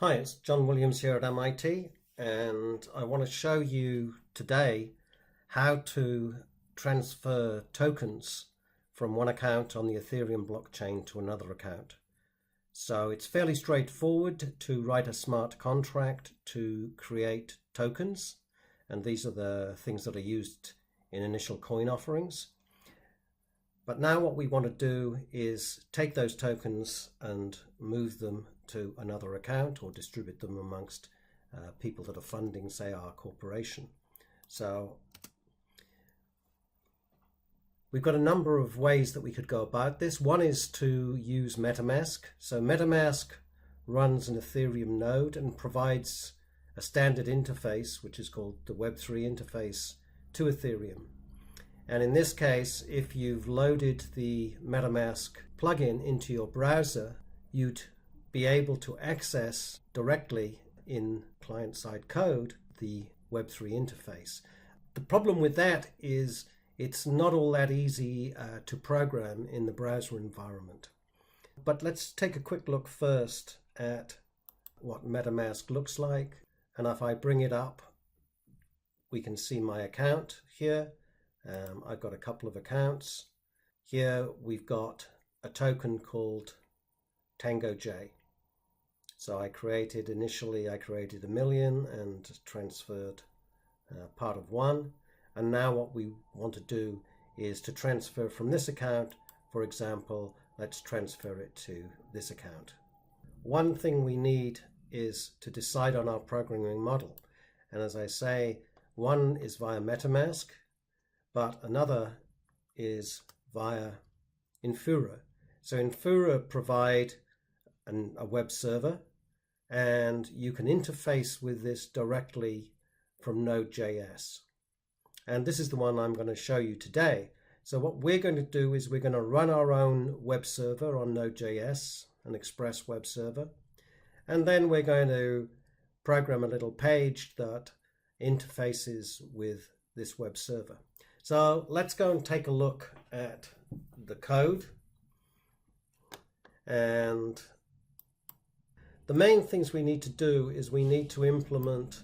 Hi, it's John Williams here at MIT, and I want to show you today how to transfer tokens from one account on the Ethereum blockchain to another account. So it's fairly straightforward to write a smart contract to create tokens, and these are the things that are used in initial coin offerings. But now what we want to do is take those tokens and move them to another account or distribute them amongst people that are funding, say, our corporation. So we've got a number of ways that we could go about this. One is to use MetaMask. So MetaMask runs an Ethereum node and provides a standard interface, which is called the Web3 interface, to Ethereum. And in this case, if you've loaded the MetaMask plugin into your browser, you'd be able to access directly in client-side code the Web3 interface. The problem with that is it's not all that easy to program in the browser environment. But let's take a quick look first at what MetaMask looks like. And if I bring it up, we can see my account here. I've got a couple of accounts. Here we've got a token called Tango J. So initially I created 1 million and transferred part of 1. And now what we want to do is to transfer from this account. For example, let's transfer it to this account. One thing we need is to decide on our programming model. And as I say, one is via MetaMask, but another is via Infura. So Infura provide a web server, and you can interface with this directly from Node.js. And this is the one I'm going to show you today. So what we're going to do is we're going to run our own web server on Node.js, an Express web server, and then we're going to program a little page that interfaces with this web server. So let's go and take a look at the code. And the main things we need to do is we need to implement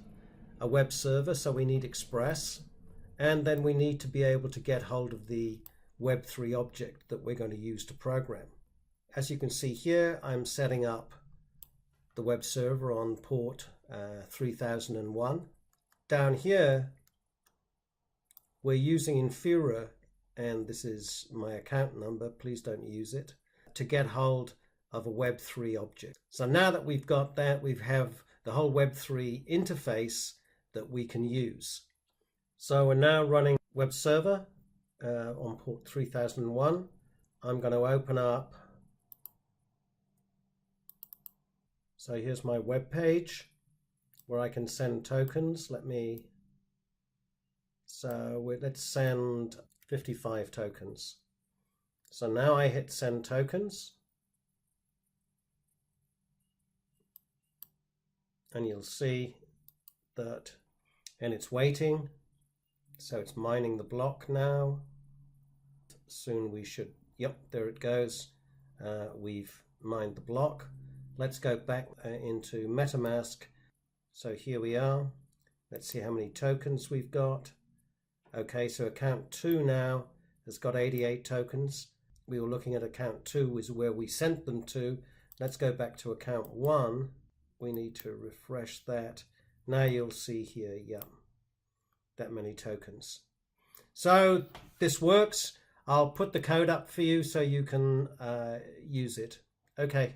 a web server, so we need Express, and then we need to be able to get hold of the Web3 object that we're going to use to program. As you can see here, I'm setting up the web server on port 3001. Down here, we're using Infura, and this is my account number, please don't use it, to get hold of a Web3 object. So now that we've got that, we have the whole Web3 interface that we can use. So we're now running web server on port 3001. I'm going to open up. So here's my web page where I can send tokens. Let's send 55 tokens. So now I hit send tokens, and you'll see that, and it's waiting. So it's mining the block now. Soon we should, yep, there it goes. We've mined the block. Let's go back into MetaMask. So here we are. Let's see how many tokens we've got. Okay, so account 2 now has got 88 tokens. We were looking at account 2 is where we sent them to. Let's go back to account 1. We need to refresh that. Now you'll see here, yeah, that many tokens. So this works. I'll put the code up for you so you can use it. Okay.